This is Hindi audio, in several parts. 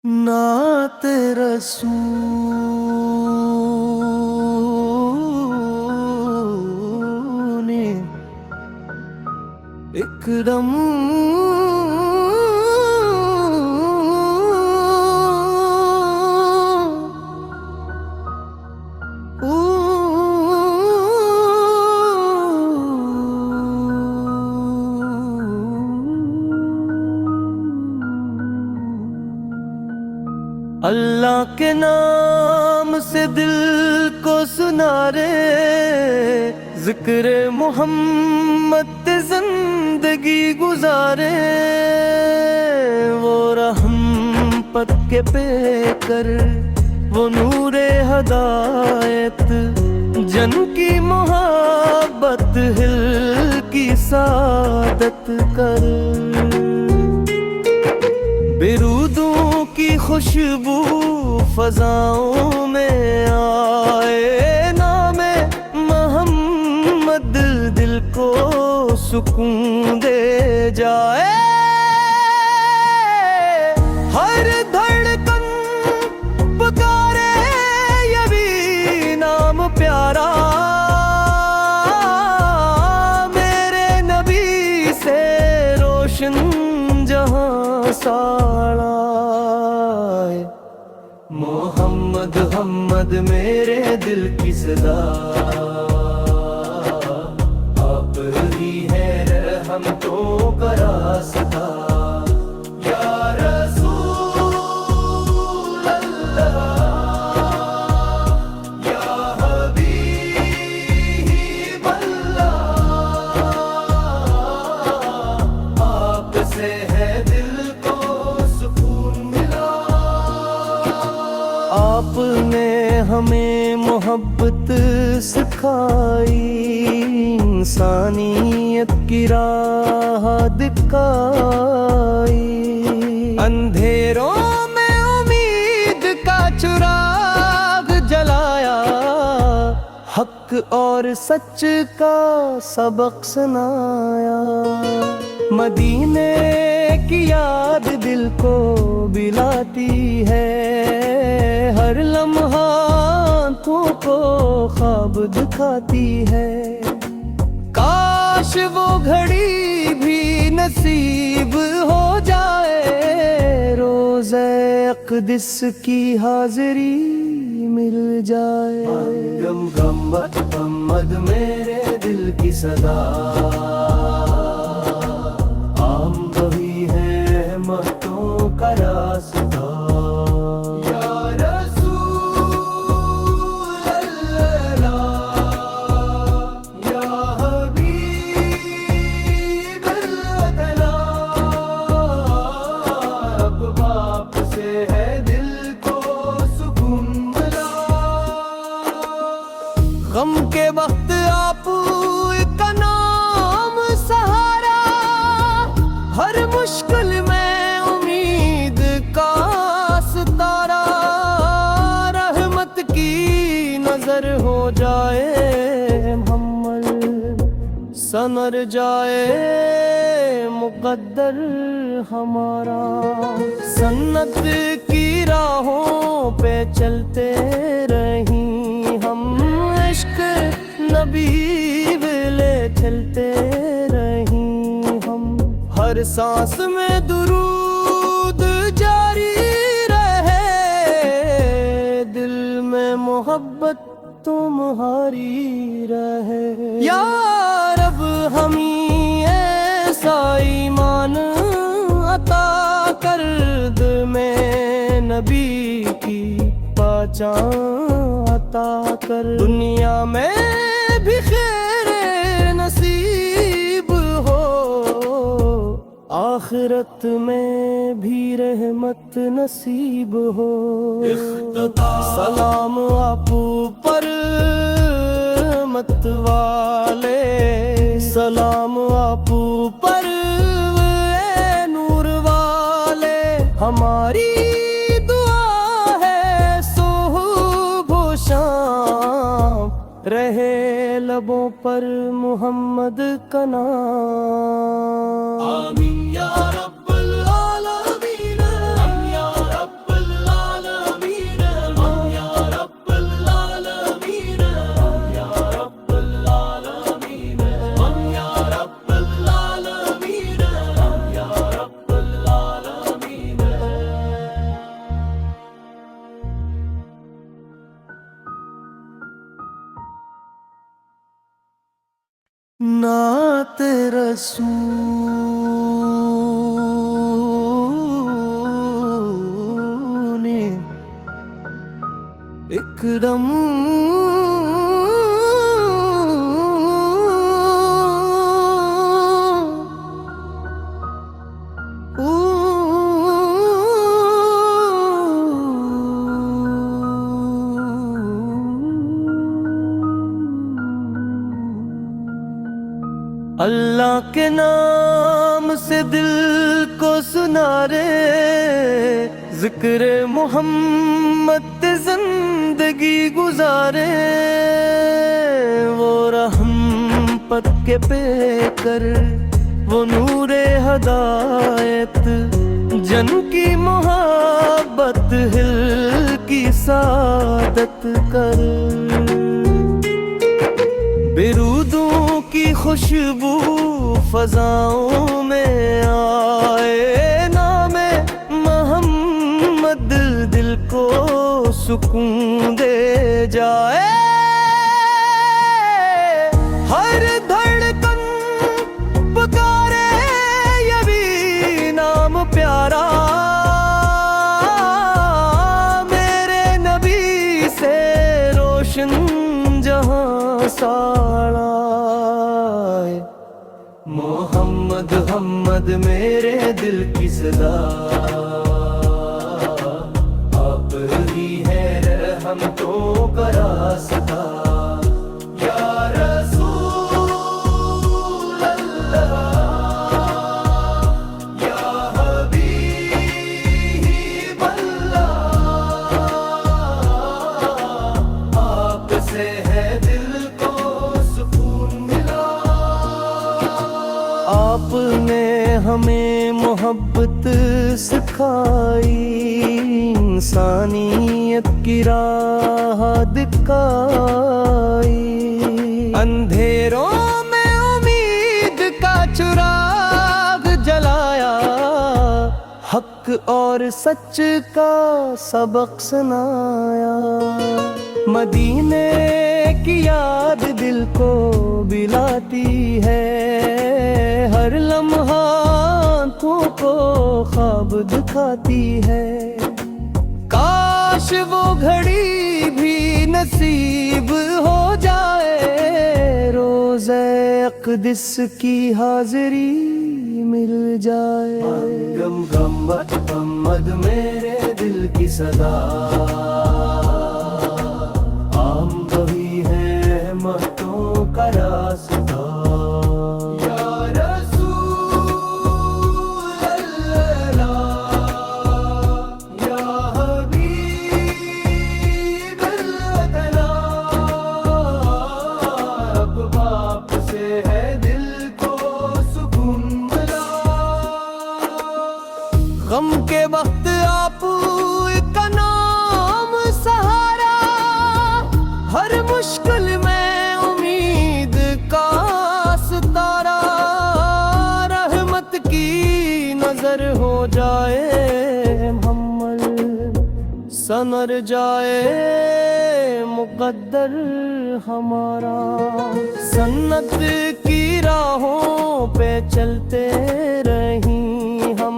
नात रसूल ने एकदम अल्लाह के नाम से दिल को सुना रे, जिक्र मोहम्मद जिंदगी गुजारे। वो रहमत के पे कर वो नूरे हदायत, जन की मोहब्बत हिल की सादत कर। बिरूदों की खुशबू फजाओं में आए, नामे मोहम्मद दिल को सुकून दे जाए। हर धड़कन पुकारे ये भी नाम प्यारा, मेरे नबी से रोशन जहां साड़ा। मोहम्मद हमद मेरे दिल की सदा, आप ही है रहमतों का रास्ता। या रसूल अल्लाह, या हबीब अल्लाह, आपसे है दिल को सुकून मिला। आपने हमें मोहब्बत सिखाई, इंसानियत की राह दिखाई। अंधेरों में उम्मीद का चिराग जलाया, हक और सच का सबक सुनाया। मदीने की याद दिल को बिलाती है, हर लम्हा आँखों को ख्वाब दिखाती है। काश वो घड़ी भी नसीब हो जाए, रोज़े अक़दिस की हाज़िरी मिल जाए। मोहम्मद मेरे दिल की सदा, आम वही है रहमतों का रास्ता। गम के वक्त आप का नाम सहारा, हर मुश्किल में उम्मीद का सितारा। रहमत की नजर हो जाए मोहम्मद, संवर जाए मुकद्दर हमारा। सन्नत की राहों पे चलते रहीं हम, इश्क नबी विले चलते रहीं हम। हर सांस में दुरूद जारी रहे, दिल में मोहब्बत तुम्हारी रहे। या रब हमें ऐसा ईमान अता कर, दिल में नबी की पहचान अता कर। दुनिया में भी खैर नसीब हो, आखिरत में भी रहमत नसीब हो। सलाम आप पर मत वाले, सलाम आप पर ए नूर वाले। हमारी रहे लबों पर मोहम्मद का नाम। आमीन या रब्बल आलमीन, या रब्बल रसूल इकरम अल्लाह के नाम से दिल को सुना रे, जिक्र मोहम्मद ते जिंदगी गुजारे। वो रहम पद के पे कर, वो नूरे हदायत, जन की मोहब्बत हिल की सादत कर। बिरूदों की खुशबू फजाओं में आए, नामे मोहम्मद दिल को सुकून दे जाए। हर धड़कन पुकारे ये भी नाम प्यारा, मेरे नबी से रोशन जहां साड़ा। मोहम्मद हमद मेरे दिल की सदा, आप ही है रहम तो का रास्ता। या रसूल अल्लाह, या हबीब अल्लाह, आपसे है दिल को सुकून मिला। आपने हमें मोहब्बत सिखाई, इंसानियत की राह दिखाई। अंधेरों में उम्मीद का चिराग जलाया, हक और सच का सबक सुनाया। मदीने की याद दिल को बिलाती है, हर लम्हा आँखों को ख्वाब दिखाती है। काश वो घड़ी भी नसीब हो जाए, रोज़े अक़दिस की हाज़िरी मिल जाए। गम गम मोहम्मद मेरे दिल की सदा, आम वही है रहमतों का रास्ता। गम के वक्त आप का नाम सहारा, हर मुश्किल में उम्मीद का सितारा। रहमत की नजर हो जाए मोहम्मद, संवर जाए मुकद्दर हमारा। सन्नत की राहों पे चलते रहीं हम,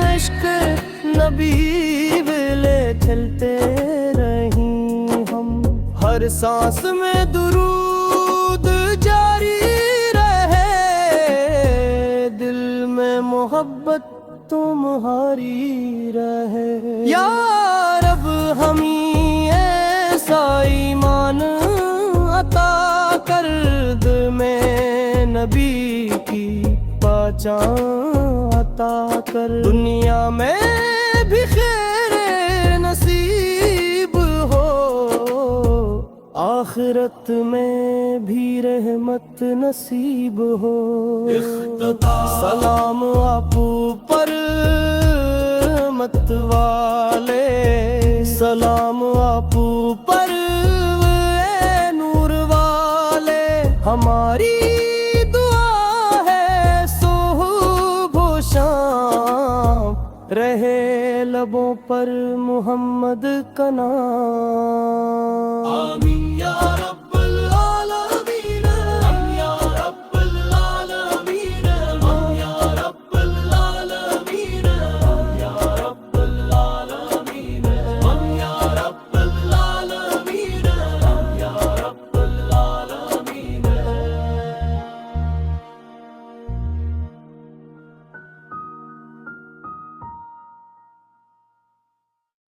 इश्क नबी ले चलते रहीं हम। हर सांस में दुरूद जारी रहे, दिल में मोहब्बत तुम्हारी रहे। या रब हमें ऐसा ईमान अता कर, दिल में नबी की पहचान अता कर। दुनिया में भी खैर नसीब हो, आखिरत में भी रहमत नसीब हो। सलाम आप पर मत वाले, सलाम आप पर नूर वाले। हमारी रहे लबों पर मोहम्मद का नाम। आमीन।